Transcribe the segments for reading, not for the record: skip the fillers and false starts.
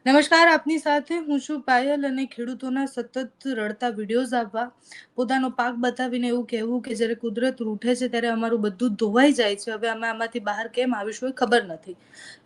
નમસ્કાર, આપની સાથે હું છું પાયલ અને ખેડૂતોના સતત રડતા વિડીયોઝ આપવા, પોતાનો પાક બતાવીને એવું કહેવું કે જ્યારે કુદરત રૂઠે છે ત્યારે અમારું બધું ધોવાઈ જાય છે, હવે અમે આમાંથી બહાર કેમ આવીશું એ ખબર નથી.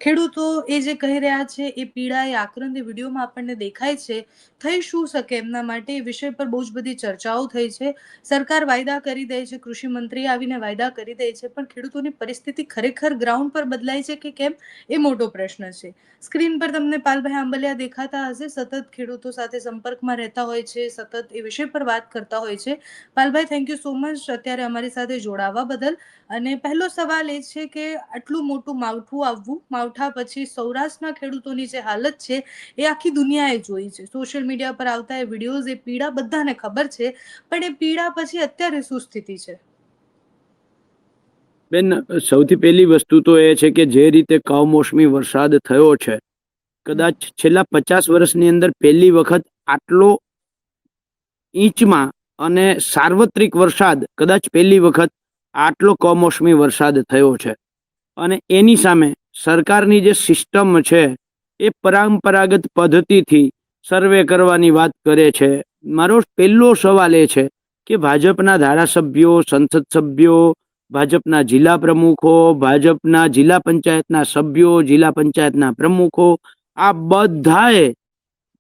ખેડૂતો એ જે કહી રહ્યા છે એ પીડા એ આક્રંદ વિડીયોમાં આપણને દેખાય છે. થઈ શું શકે એમના માટે એ વિષય પર બહુ જ બધી ચર્ચાઓ થઈ છે. સરકાર વાયદા કરી દે છે, કૃષિ મંત્રી આવીને વાયદા કરી દે છે, પણ ખેડૂતોની પરિસ્થિતિ ખરેખર ગ્રાઉન્ડ પર બદલાય છે કે કેમ એ મોટો પ્રશ્ન છે. સ્ક્રીન પર તમને પાલભાઈ આંબલિયા દેખાતા હશે, સતત ખેડૂતો સાથે સંપર્કમાં રહેતા હોય છે, સતત એ વિષય પર વાત કરતા હોય છે. Palbhai, thank you so much અત્યારે અમારી સાથે જોડાવા બદલ. અને પહેલો સવાલ એ છે કે આટલું મોટું માવઠું આવવું, માવઠા પછી સૌરાષ્ટ્રના ખેડૂતોની જે હાલત છે એ આખી દુનિયાએ જોઈ છે. સોશિયલ મીડિયા પર આવતા એ વિડીયોઝ, એ પીડા બધાને ખબર છે, પણ એ પીડા પછી અત્યારે શું સ્થિતિ છે? બેન, સૌથી પહેલી વસ્તુ તો એ છે કે જે રીતે કમોસમી વરસાદ થયો છે, કદાચ છેલ્લા 50 વર્ષની અંદર પહેલી વખત આટલો ઇંચમાં અને સાર્વત્રિક વરસાદ કદાચ પહેલી વખત આટલો કમોસમી વરસાદ થયો છે. અને એની સામે સરકારની જે સિસ્ટમ છે એ પરંપરાગત પદ્ધતિથી સર્વે કરવાની વાત કરે છે. મારો પહેલો સવાલ એ છે કે ભાજપના ધારાસભ્યો, સંસદ સભ્યો, ભાજપના જિલ્લા પ્રમુખો, ભાજપના જિલ્લા પંચાયતના સભ્યો, જિલ્લા પંચાયતના પ્રમુખો, આ બધાએ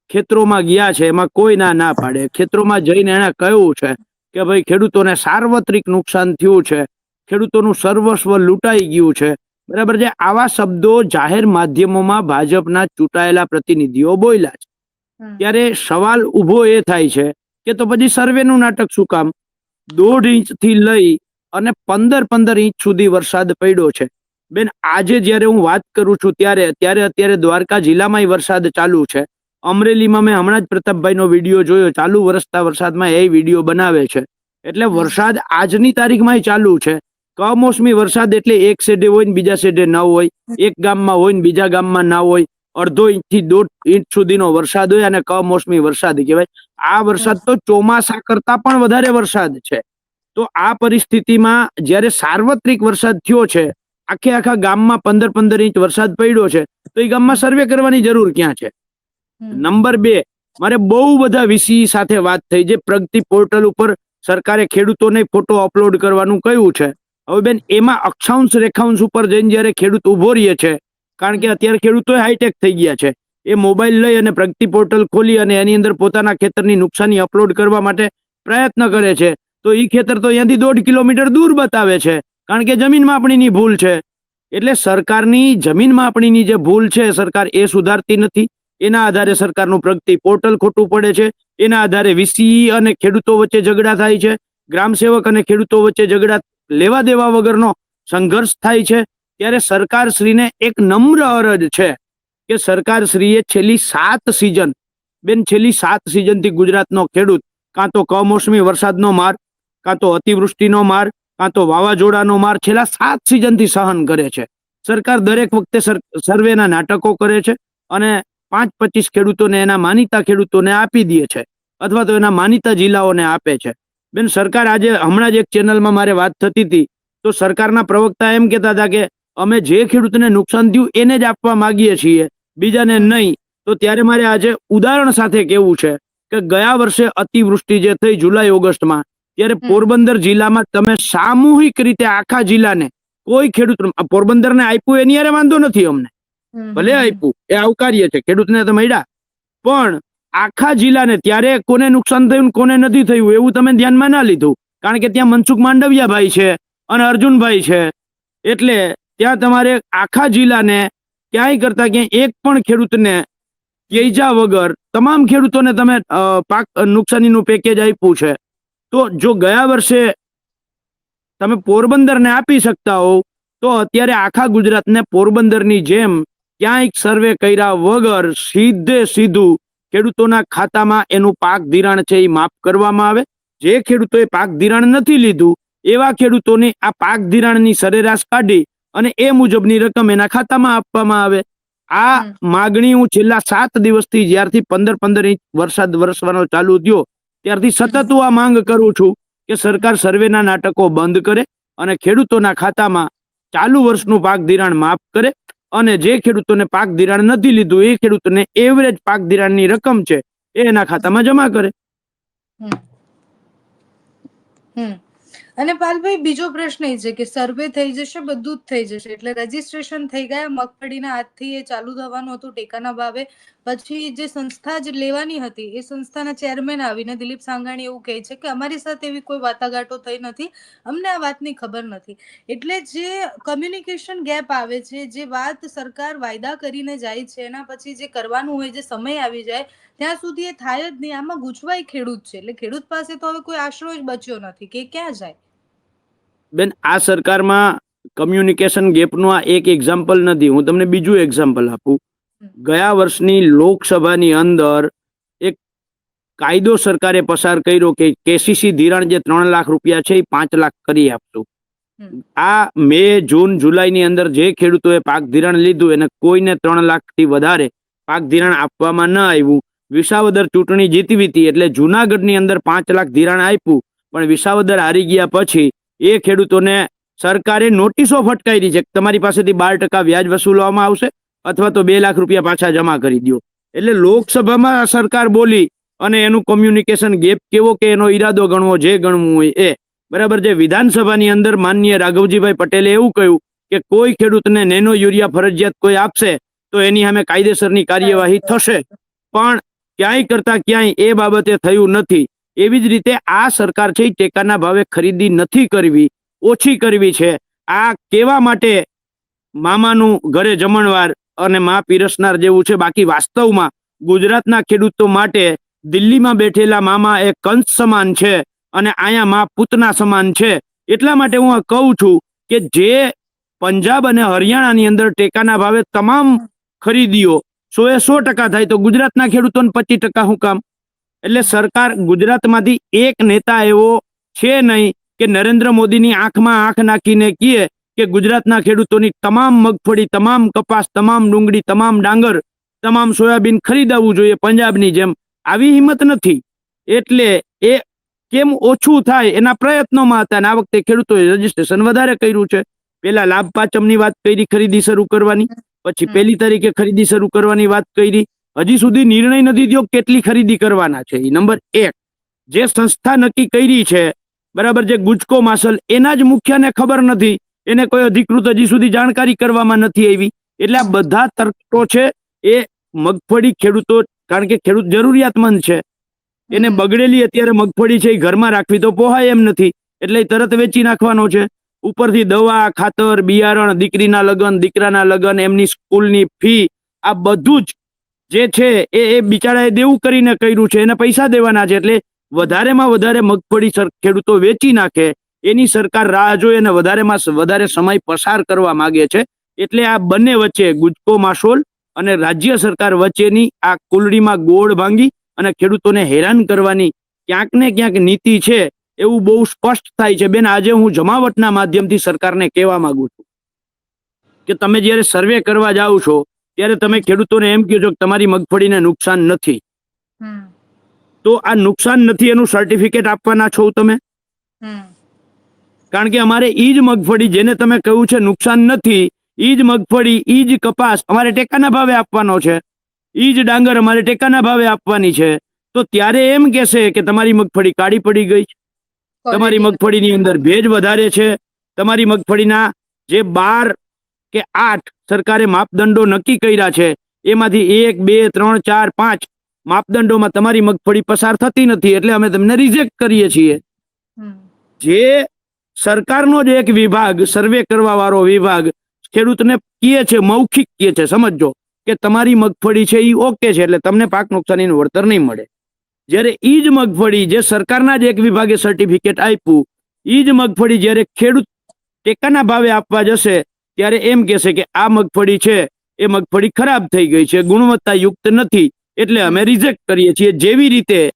ખેતરોમાં ગયા છે. એમાં કોઈ ના પાડે. ખેતરોમાં જઈને એને કહ્યું છે કે ભાઈ ખેડૂતોને સાર્વત્રિક નુકસાન થયું છે, ખેડૂતોનું સર્વસ્વ લૂંટાઈ ગયું છે. બરાબર છે. આવા શબ્દો જાહેર માધ્યમોમાં ભાજપના ચૂંટાયેલા પ્રતિનિધિઓ બોલ્યા છે. ત્યારે સવાલ ઉભો એ થાય છે કે તો પછી સર્વેનું નાટક શું કામ? 1.5 ઇંચથી લઈ અને 15 ઇંચ સુધી વરસાદ પડ્યો છે. બેન, આજે જયારે હું વાત કરું છું ત્યારે અત્યારે દ્વારકા જિલ્લામાં વરસાદ ચાલુ છે. અમરેલીમાં મેં હમણાં જ પ્રતાપભાઈનો વિડીયો જોયો, ચાલુ વરસતા વરસાદમાં એ વિડીયો બનાવે છે. એટલે વરસાદ આજની તારીખમાં ચાલુ છે. કમોસમી વરસાદ એટલે એક સેડે હોય ને બીજા સેડે ન હોય, એક ગામમાં હોય ને બીજા ગામમાં ના હોય. 1.5 ઇંચથી 1.5 ઇંચ સુધીનો વરસાદ હોય અને કમોસમી વરસાદ કહેવાય. આ વરસાદ તો ચોમાસા કરતા પણ વધારે વરસાદ છે. તો આ પરિસ્થિતિમાં જ્યારે સાર્વત્રિક વરસાદ થયો છે, આખા ગામમાં 15 ઇંચ વરસાદ પડ્યો છે, તો એ ગામમાં સર્વે કરવાની જરૂર ક્યાં છે? નંબર 2, મારે બહુ બધા વીસી સાથે વાત થઈ. જે પ્રગતિ પોર્ટલ ઉપર સરકારે ખેડૂતોને ફોટો અપલોડ કરવાનું કહ્યું છે. હવે બેન, એમાં અક્ષાંશ રેખાંશ ઉપર જઈને જયારે ખેડૂત ઉભો રહે છે, કારણ કે અત્યારે ખેડૂતો હાઈટેક થઈ ગયા છે, એ મોબાઈલ લઈ અને પ્રગતિ પોર્ટલ ખોલી અને એની અંદર પોતાના ખેતરની નુકસાની અપલોડ કરવા માટે પ્રયત્ન કરે છે, તો એ ખેતર તો અહીંયાથી 1.5 કિલોમીટર દૂર બતાવે છે, કારણ કે જમીન માપણીની ભૂલ છે. એટલે સરકારની જમીન માપણીની જે ભૂલ છે, સરકાર એ સુધારતી નથી. એના આધારે સરકારનું પ્રગતિ પોર્ટલ ખોટું પડે છે. એના આધારે વીસી અને ખેડૂતો વચ્ચે ઝઘડા થાય છે, ગ્રામ સેવક અને ખેડૂતો વચ્ચે ઝઘડા, લેવા દેવા વગરનો સંઘર્ષ થાય છે. ત્યારે સરકારશ્રીને એક નમ્ર અરજ છે કે સરકારશ્રીએ છેલ્લી 7 સિઝન, બેન, છેલ્લી 7 સિઝનથી ગુજરાતનો ખેડૂત કાં તો કમોસમી વરસાદનો માર, કાં તો અતિવૃષ્ટિનો માર, કાં તો વાવાઝોડાનો માર છેલ્લા 7 સિઝનથી સહન કરે છે. સરકાર દરેક વખતે સર્વેના નાટકો કરે છે અને 5-25 ખેડૂતોને, એના માનીતા ખેડૂતોને આપી દે છે, અથવા તો એના માનીતા જિલ્લાઓને આપે છે. બેન, સરકાર આજે હમણાં જ એક ચેનલમાં મારે વાત થતી હતી, તો સરકારના પ્રવક્તા એમ કહેતા હતા કે અમે જે ખેડૂતને નુકસાન થયું એને જ આપવા માંગીએ છીએ, બીજાને નહીં. તો ત્યારે મારે આજે ઉદાહરણ સાથે કહેવું છે કે ગયા વર્ષે અતિવૃષ્ટિ જે થઈ જુલાઈ ઓગસ્ટમાં, ત્યારે પોરબંદર જિલ્લામાં તમે સામૂહિક રીતે આખા જિલ્લાને, કોઈ ખેડૂત, પોરબંદરને આપ્યું એની યારે વાંધો નથી અમને, ભલે આપ્યું, એ આવકાર્ય છે, ખેડૂતને તો મળ્યા, પણ આખા જિલ્લાને ત્યારે કોને નુકસાન થયું કોને નથી થયું એવું તમે ધ્યાનમાં ના લીધું, કારણ કે ત્યાં મનસુખ માંડવિયાભાઈ છે અને અર્જુનભાઈ છે. એટલે ત્યાં તમારે આખા જિલ્લાને ક્યાંય કરતા ક્યાંય એક પણ ખેડૂતને કેજા વગર તમામ ખેડૂતોને તમે પાક નુકસાનીનું પેકેજ આપ્યું છે. તો જો ગયા વર્ષે તમે પોરબંદરને આપી શકતા હોવ, તો અત્યારે આખા ગુજરાતને પોરબંદરની જેમ ક્યાંય સર્વે કર્યા વગર સીધે સીધું ખેડૂતોના ખાતામાં એનું પાક ધિરાણ છે એ માફ કરવામાં આવે. જે ખેડૂતોએ પાક ધિરાણ નથી લીધું એવા ખેડૂતોને આ પાક ધિરાણની સરેરાશ કાઢી અને એ મુજબની રકમ એના ખાતામાં આપવામાં આવે. આ માગણી હું છેલ્લા 7 દિવસથી, જ્યારથી 15 ઇંચ વરસાદ વરસવાનો ચાલુ થયો ત્યારથી સતત હું આ માંગ કરું છું કે સરકાર સર્વેના નાટકો બંધ કરે અને ખેડૂતોના ખાતામાં ચાલુ વર્ષનું પાક ધિરાણ માફ કરે. અને જે ખેડૂતોને પાક ધિરાણ નથી લીધું એ ખેડૂતોને એવરેજ પાક ધિરાણની રકમ છે એ એના ખાતામાં જમા કરે. હમ હમ અને પાલભાઈ બીજો પ્રશ્ન એ છે કે સર્વે થઈ જશે, બધું જ થઈ જશે, એટલે રજીસ્ટ્રેશન થઈ ગયા, મગફળીના હાથથી એ ચાલુ થવાનું હતું ટેકાના ભાવે. પછી જે સંસ્થા જ લેવાની હતી એ સંસ્થાના ચેરમેન આવીને દિલીપ સાંઘાણી એવું કહે છે કે અમારી સાથે એવી કોઈ વાટાઘાટો થઈ નથી, અમને આ વાતની ખબર નથી. એટલે જે કમ્યુનિકેશન ગેપ આવે છે, જે વાત સરકાર વાયદા કરીને જાય છે એના પછી જે કરવાનું હોય, જે સમય આવી જાય ત્યાં સુધી એ થાય જ નહીં. આમાં ગૂંચવાય ખેડૂત છે, એટલે ખેડૂત પાસે તો હવે કોઈ આશરો જ બચ્યો નથી કે ક્યાં જાય. બેન, આ સરકારમાં કમ્યુનિકેશન ગેપનું આ એક એક્ઝામ્પલ નથી. હું તમને બીજું એક્ઝામ્પલ આપું. ગયા વર્ષની લોકસભાની અંદર એક કાયદો સરકારે પસાર કર્યો કે કેસીસી ધિરાણ જે 3 લાખ રૂપિયા છે એ 5 લાખ કરી આપશું. આ મે, જૂન, જુલાઈની અંદર જે ખેડૂતોએ પાક ધિરાણ લીધું એને કોઈને 3 લાખથી વધારે પાક ધિરાણ આપવામાં ન આવ્યું. વિસાવદર ચૂંટણી જીતવી હતી એટલે જુનાગઢની અંદર 5 લાખ ધિરાણ આપ્યું, પણ વિસાવદર હારી ગયા પછી એ ખેડૂતોને સરકારે નોટિસો ફટકારી છે કે તમારી પાસેથી 12% વ્યાજ વસૂલવામાં આવશે અથવા તો 2 લાખ રૂપિયા પાછા જમા કરી દો. એટલે લોકસભામાં સરકાર બોલી અને એનું કમ્યુનિકેશન ગેપ કેવો કે એનો ઈરાદો ગણવો, જે ગણવું હોય એ બરાબર. જે વિધાનસભાની અંદર માનનીય રાઘવજીભાઈ પટેલે એવું કહ્યું કે કોઈ ખેડૂતને નેનો યુરિયા ફરજિયાત કોઈ આપશે તો એની સામે કાયદેસરની કાર્યવાહી થશે, પણ ક્યાંય કરતા ક્યાંય એ બાબતે થયું નથી. એવી જ રીતે આ સરકાર છે ટેકાના ભાવે ખરીદી નથી કરવી, ઓછી કરવી છે. આ કેવા માટે મામાનું ઘરે જમણવાર અને મા પીરસનાર જેવું છે. બાકી વાસ્તવમાં ગુજરાતના ખેડૂતો માટે દિલ્હીમાં બેઠેલા મામા એ કંસ સમાન છે અને અહીંયા મા પૂતના સમાન છે. એટલા માટે હું કહું છું કે જે પંજાબ અને હરિયાણાની અંદર ટેકાના ભાવે તમામ ખરીદીઓ 100% થાય તો ગુજરાતના ખેડૂતોને 25% શું કામ? એટલે સરકાર ગુજરાતમાંથી એક નેતા એવો છે નહીં કે નરેન્દ્ર મોદીની આંખમાં આંખ નાખીને કહે કે ગુજરાતના ખેડૂતોની તમામ મગફળી, તમામ કપાસ, તમામ ડુંગળી, તમામ ડાંગર, તમામ સોયાબીન ખરીદવું જોઈએ પંજાબની જેમ. આવી હિંમત નથી. એટલે એ કેમ ઓછું થાય એના પ્રયત્નોમાં હતા અને આ વખતે ખેડૂતોએ રજીસ્ટ્રેશન વધારે કર્યું છે. પેલા લાભ પાંચમની વાત કરી, ખરીદી શરૂ કરવાની, પછી 1 તારીખે ખરીદી શરૂ કરવાની વાત કરી. હજી સુધી નિર્ણય નથી થયો કેટલી ખરીદી કરવાના છે. નંબર 1, જે સંસ્થા નક્કી કરી છે બરાબર, જે ગુજકો માસલ, એના જ મુખ્યને ખબર નથી, એને કોઈ અધિકૃત હજી સુધી જાણકારી કરવામાં નથી આવી. એટલે આ બધા તર્કો છે એ મગફળી ખેડૂતો, કારણ કે ખેડૂત જરૂરિયાતમંદ છે, એને બગડેલી અત્યારે મગફળી છે એ ઘરમાં રાખવી તો પોહાય એમ નથી, એટલે એ તરત વેચી નાખવાનો છે. ઉપરથી દવા, ખાતર, બિયારણ, દીકરીના લગ્ન, દીકરાના લગ્ન, એમની સ્કૂલની ફી, આ બધું જ જે છે એ બિચારાએ દેવું કરીને કર્યું છે, એને પૈસા દેવાના છે. એટલે વધારેમાં વધારે મગફળી ખેડૂતો વેચી નાખે એની સરકાર રાહ જોઈ અને વધારેમાં વધારે સમય પસાર કરવા માંગે છે. એટલે આ બંને વચ્ચે ગુજકો માસોલ અને રાજ્ય સરકાર વચ્ચેની આ કુલડીમાં ગોળ ભાંગી અને ખેડૂતોને હેરાન કરવાની ક્યાંક ને ક્યાંક નીતિ છે એવું બહુ સ્પષ્ટ થાય છે. બેન, આજે હું જમાવટના માધ્યમથી સરકારને કહેવા માંગુ છું કે તમે જ્યારે સર્વે કરવા જાઓ છો ત્યારે તમે ખેડૂતોને એમ કહો છો કે તમારી મગફળીને નુકસાન નથી, તો આ નુકસાન નથી એનું સર્ટિફિકેટ આપવાના છો તમે? કારણ કે અમારે ઈ જ મગફળી જેને તમે કહ્યું છે નુકસાન નથી, ઈ જ મગફળી, ઈ જ કપાસ અમારે ટેકાના ભાવે આપવાનો છે, ઈ જ ડાંગર અમારે ટેકાના ભાવે આપવાની છે. તો ત્યારે એમ કહેશે કે તમારી મગફળી કાળી પડી ગઈ છે, તમારી મગફળીની અંદર ભેજ વધારે છે, તમારી મગફળીના જે 12 કે 8 સરકારે માપદંડો નક્કી કર્યા છે એમાંથી 1, 2, 3, 4, 5 માપદંડોમાં તમારી મગફળી પસાર થતી નથી, એટલે અમે તમને રિજેક્ટ કરીએ છીએ. જે સરકારનો જ એક વિભાગ, સર્વે કરવા વાળો વિભાગ ખેડૂતને કહે છે, મૌખિક કહે છે, સમજો કે તમારી મગફળી છે એ ઓકે છે એટલે તમને પાક નુકસાનીનું વળતર નહીં મળે. જ્યારે ઈ જ મગફળી જે સરકારના જ એક વિભાગે સર્ટિફિકેટ આપ્યું, ઈ જ મગફળી જ્યારે ખેડૂત ટેકાના ભાવે આપવા જશે ત્યારે એમ કહેશે કે આ મગફળી છે એ મગફળી ખરાબ થઈ ગઈ છે, ગુણવત્તાયુક્ત નથી, એટલે અમે રિજેક્ટ કરીએ છીએ. જેવી રીતે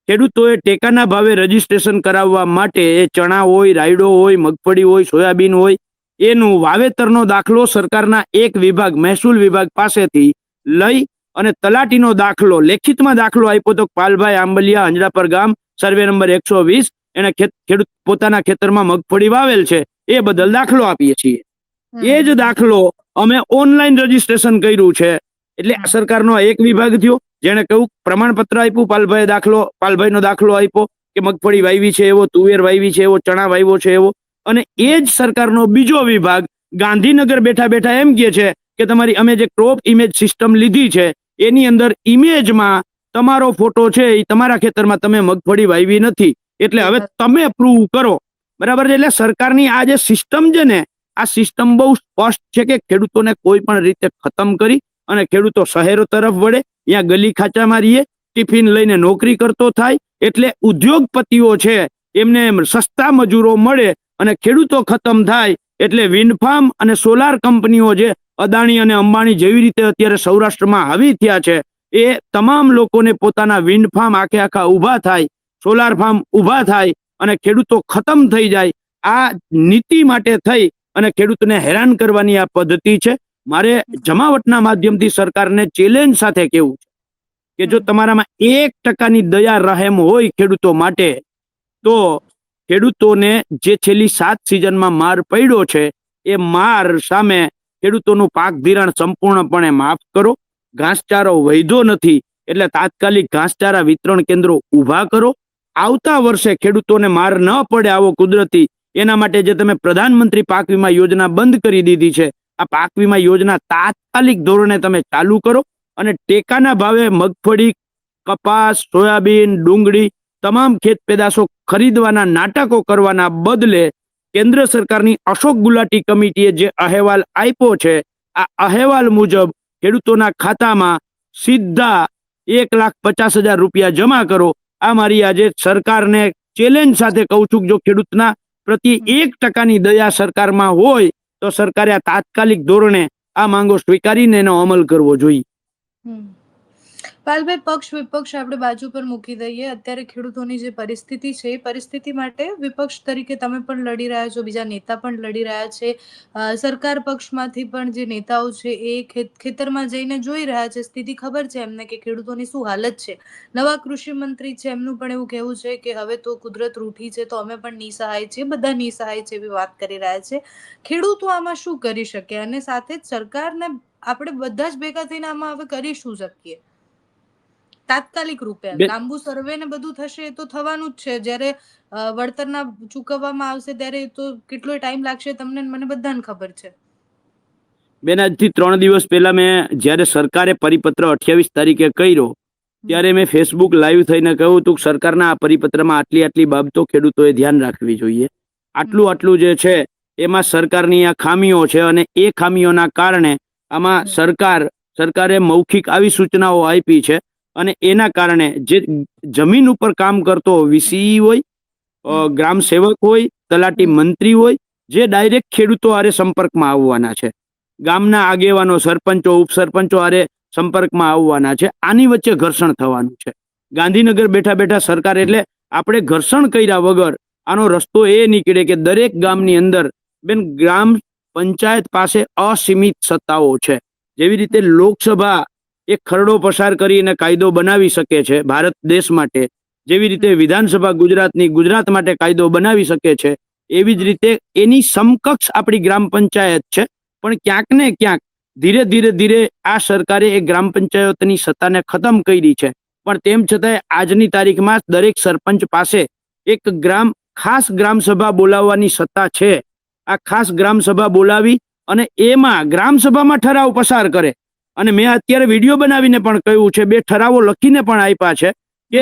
ખેડૂતોએ ટેકાના ભાવે રજીસ્ટ્રેશન કરાવવા માટે એ ચણા હોય, રાયડો હોય, મગફળી હોય, સોયાબીન હોય, એનું વાવેતરનો દાખલો સરકારના એક વિભાગ, મહેસૂલ વિભાગ પાસેથી લઈ અને તલાટીનો દાખલો, લેખિતમાં દાખલો આપ્યો તો પાલભાઈ આંબલિયા, અંજરાપર ગામ, સર્વે નંબર 120, એને ખેડૂત પોતાના ખેતરમાં મગફળી વાવેલ છે એ બદલ દાખલો આપીએ છીએ. એ જ દાખલો અમે ઓનલાઈન રજીસ્ટ્રેશન કર્યું છે. એટલે આ હમ. સરકારનો એક વિભાગ થયો, જેને કહ્યું પ્રમાણપત્ર આપ્યું, પાલભાઈનો દાખલો આપ્યો કે મગફળી વાવી છે એવો, તુવેર વાવી છે એવો, ચણા વાવ્યો છે એવો. અને એ જ સરકારનો બીજો વિભાગ ગાંધીનગર બેઠા બેઠા એમ કહે છે કે તમારી અમે જે ક્રોપ ઇમેજ સિસ્ટમ લીધી છે એની અંદર ઇમેજમાં તમારો ફોટો છે એ તમારા ખેતરમાં તમે મગફળી વાવી નથી, એટલે હવે તમે પ્રૂવ કરો. બરાબર છે. એટલે સરકારની આ જે સિસ્ટમ છે ને, આ સિસ્ટમ બહુ સ્પષ્ટ છે કે ખેડૂતોને કોઈ પણ રીતે ખતમ કરી અને ખેડૂતો શહેરો તરફ વળે, ત્યાં ગલી ખાચામાં રહીએ, ટિફિન લઈને નોકરી કરતો થાય. એટલે ઉદ્યોગપતિઓ છે એમને સસ્તા મજૂરો મળે અને ખેડૂતો ખતમ થાય. એટલે વિન્ડ ફાર્મ અને સોલાર કંપનીઓ જે અદાણી અને અંબાણી જેવી રીતે અત્યારે સૌરાષ્ટ્રમાં આવી થયા છે, એ તમામ લોકોને પોતાના વિન્ડ ફાર્મ આખા ઊભા થાય, સોલાર ફાર્મ ઊભા થાય અને ખેડૂતો ખતમ થઈ જાય. આ નીતિ માટે થઈ અને ખેડૂતને હેરાન કરવાની આ પદ્ધતિ છે. મારે જમાવટના માધ્યમથી સરકારને ચેલેન્જ સાથે કહેવું છે કે જો તમારામાં 1% દયા રહેમ હોય ખેડૂતો માટે, તો ખેડૂતોને જે છેલ્લી 7 સિઝનમાં માર પડ્યો છે એ માર સામે ખેડૂતોનું પાક ધિરાણ સંપૂર્ણપણે માફ કરો. ઘાસચારો વૈધો નથી એટલે તાત્કાલિક ઘાસચારા વિતરણ કેન્દ્રો ઊભા કરો. આવતા વર્ષે ખેડૂતોને માર ન પડે આવો કુદરતી, એના માટે જે તમે પ્રધાનમંત્રી પાક વીમા યોજના બંધ કરી દીધી છે, આ પાક વીમા યોજના તાત્કાલિક ધોરણે તમે ચાલુ કરો અને ટેકાના ભાવે મગફળી, કપાસ, સોયાબીન, ડુંગળી તમામ ખેત પેદાશો ખરીદવાના નાટકો કરવાના બદલે કેન્દ્ર સરકારની અશોક ગુલાટી કમિટીએ જે અહેવાલ આપ્યો છે, આ અહેવાલ મુજબ ખેડૂતોના ખાતામાં સીધા 1,50,000 રૂપિયા જમા કરો. આ મારી આજે સરકારને ચેલેન્જ સાથે કહું છું કે જો ખેડૂતના પ્રત્યે 1%ની દયા સરકારમાં હોય તો સરકારે આ તાત્કાલિક ધોરણે આ માંગો સ્વીકારીને એનો અમલ કરવો જોઈએ. પાલભાઈ, પક્ષ વિપક્ષ આપણે બાજુ પર મૂકી દઈએ. અત્યારે ખેડૂતોની જે પરિસ્થિતિ છે એ પરિસ્થિતિ માટે વિપક્ષ તરીકે તમે પણ લડી રહ્યા છો, બીજા નેતા પણ લડી રહ્યા છે. સરકાર પક્ષમાંથી પણ જે નેતાઓ છે એ ખેતરમાં જઈને જોઈ રહ્યા છે, સ્થિતિ ખબર છે એમને કે ખેડૂતોની શું હાલત છે. નવા કૃષિ મંત્રી છે, એમનું પણ એવું કહેવું છે કે હવે તો કુદરત રૂઠી છે તો અમે પણ નિસહાય છીએ, બધા નિસહાય છે એવી વાત કરી રહ્યા છે. ખેડૂતો આમાં શું કરી શકે અને સાથે જ સરકારને આપણે બધા જ ભેગા થઈને આમાં હવે કરી શું શકીએ તાત્કાલિક રૂપે? લાંબુ સર્વે ને બધું થશે એ તો થવાનું જ છે, જ્યારે વળતરના ચૂકવવામાં આવશે ત્યારે તો કેટલો ટાઈમ લાગશે તમને મને બધાને ખબર છે. બેન, આજથી 3 દિવસ પહેલા મેં જ્યારે સરકારે પરિપત્ર 28 તારીખે કર્યો ત્યારે મેં ફેસબુક લાઈવ થઈને કહ્યું હતું કે સરકારના આ પરિપત્રમાં આટલી બાબતો ખેડૂતોએ ધ્યાન રાખવી જોઈએ. આટલું જે છે એમાં સરકારની આ ખામીઓ છે અને એ ખામીઓના કારણે આમાં સરકારે મૌખિક આવી સૂચનાઓ આપી છે અને એના કારણે જે જમીન ઉપર કામ કરતો વીસી હોય, ગ્રામ સેવક હોય, તલાટી મંત્રી હોય, જે ડાયરેક્ટ ખેડૂતો આરે સંપર્કમાં આવવાના છે, ગામના આગેવાનો, સરપંચો, ઉપસરપંચો આરે સંપર્કમાં આવવાના છે, આની વચ્ચે ઘર્ષણ થવાનું છે. ગાંધીનગર બેઠા સરકાર, એટલે આપણે ઘર્ષણ કર્યા વગર આનો રસ્તો એ નીકળે કે દરેક ગામની અંદર બેન ગ્રામ પંચાયત પાસે અસીમિત સત્તાઓ છે. જેવી રીતે લોકસભા એક ખરડો પસાર કરીને કાયદો બનાવી શકે છે ભારત દેશ માટે, જેવી રીતે વિધાનસભા ગુજરાત માટે કાયદો બનાવી શકે છે, એવી જ રીતે એની સમકક્ષ આપણી ગ્રામ પંચાયત છે. પણ ક્યાંક ને ક્યાંક ધીરે આ સરકારે એ ગ્રામ પંચાયતની સત્તાને ખતમ કરી છે. પણ તેમ છતાંય આજની તારીખમાં દરેક સરપંચ પાસે એક ખાસ ગ્રામસભા બોલાવવાની સત્તા છે. આ ખાસ ગ્રામસભા બોલાવી અને એમાં ગ્રામસભામાં ઠરાવ પસાર કરે. અને મેં અત્યારે વિડીયો બનાવીને પણ કહ્યું છે, 2 ઠરાવો લખીને પણ આપ્યા છે કે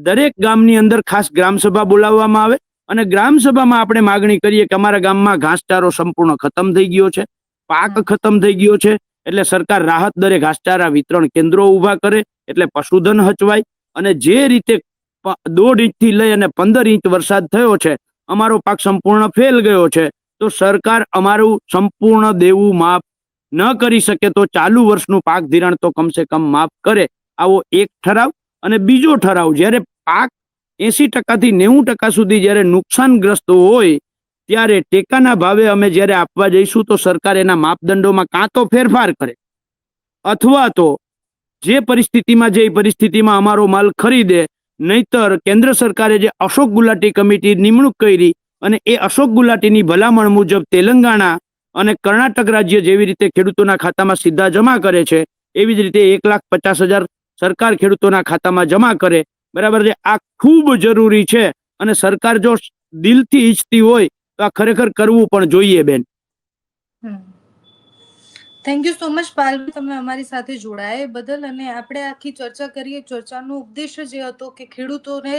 દરેક ગામની અંદર ખાસ ગ્રામસભા બોલાવવામાં આવે અને ગ્રામસભામાં આપણે માગણી કરીએ કે અમારા ગામમાં ઘાસચારો સંપૂર્ણ ખતમ થઈ ગયો છે, પાક ખતમ થઈ ગયો છે, એટલે સરકાર રાહત દરે ઘાસચારા વિતરણ કેન્દ્રો ઊભા કરે એટલે પશુધન હચવાય. અને જે રીતે 1.5 ઇંચથી લઈ અને 15 ઇંચ વરસાદ થયો છે, અમારો પાક સંપૂર્ણ ફેલ ગયો છે, તો સરકાર અમારું સંપૂર્ણ દેવું માફ ન કરી શકે તો ચાલુ વર્ષનું પાક ધિરાણ તો કમસે કમ માફ કરે. આવો એક ઠરાવ. અને બીજો ઠરાવ, જ્યારે પાક 80% થી 90% સુધી જ્યારે નુકસાનગ્રસ્ત હોય ત્યારે ટેકાના ભાવે અમે જ્યારે આપવા જઈશું તો સરકાર એના માપદંડોમાં કાં તો ફેરફાર કરે અથવા તો જે પરિસ્થિતિમાં અમારો માલ ખરીદે. નહીતર કેન્દ્ર સરકારે જે અશોક ગુલાટી કમિટી નિમણૂક કરી અને એ અશોક ગુલાટીની ભલામણ મુજબ તેલંગાણા અને કર્ણાટક રાજ્ય જેવી રીતે ખેડૂતોના ખાતામાં સીધા જમા કરે છે, એવી જ રીતે 1,50,000 સરકાર ખેડૂતોના ખાતામાં જમા કરે. બરાબર છે. આ ખૂબ જરૂરી છે અને સરકાર જો દિલથી ઈચ્છતી હોય તો આ ખરેખર કરવું પણ જોઈએ બેન. થેન્ક યુ સો મચ પાયલભાઈ, તમે અમારી સાથે જોડાયા એ બદલ. અને આપણે આખી ચર્ચા કરીએ, ચર્ચાનો ઉદ્દેશ્ય જે હતો કે ખેડૂતોને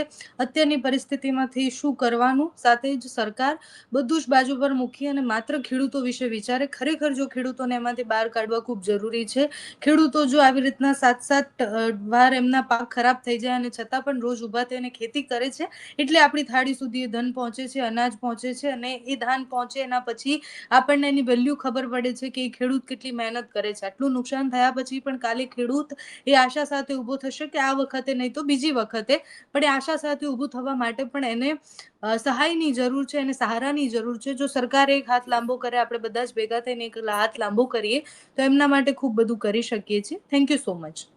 અત્યારની પરિસ્થિતિમાંથી શું કરવાનું, સાથે જ સરકાર બધું જ બાજુ પર મૂકી અને માત્ર ખેડૂતો વિશે વિચારે. ખરેખર જો ખેડૂતોને એમાંથી બહાર કાઢવા ખૂબ જરૂરી છે. ખેડૂતો જો આવી રીતના 7-7 વાર એમના પાક ખરાબ થઈ જાય અને છતાં પણ રોજ ઊભા થઈને ખેતી કરે છે, એટલે આપણી થાળી સુધી એ ધન પહોંચે છે, અનાજ પહોંચે છે, અને એ ધાન પહોંચે એના પછી આપણને એની વેલ્યુ ખબર પડે છે કે એ ખેડૂત કેટલી મહેનત કરે છે. આટલું નુકસાન થયા પછી પણ કાલે ખેડૂત એ આશા સાથે ઊભો થશે કે આ વખતે નહીં તો બીજી વખતે, પણ એ આશા સાથે ઊભું થવા માટે પણ એને સહાયની જરૂર છે, એને સહારાની જરૂર છે. જો સરકાર એક હાથ લાંબો કરે, આપણે બધા જ ભેગા થઈને એક હાથ લાંબો કરીએ તો એમના માટે ખૂબ બધું કરી શકીએ છીએ. Thank you so much.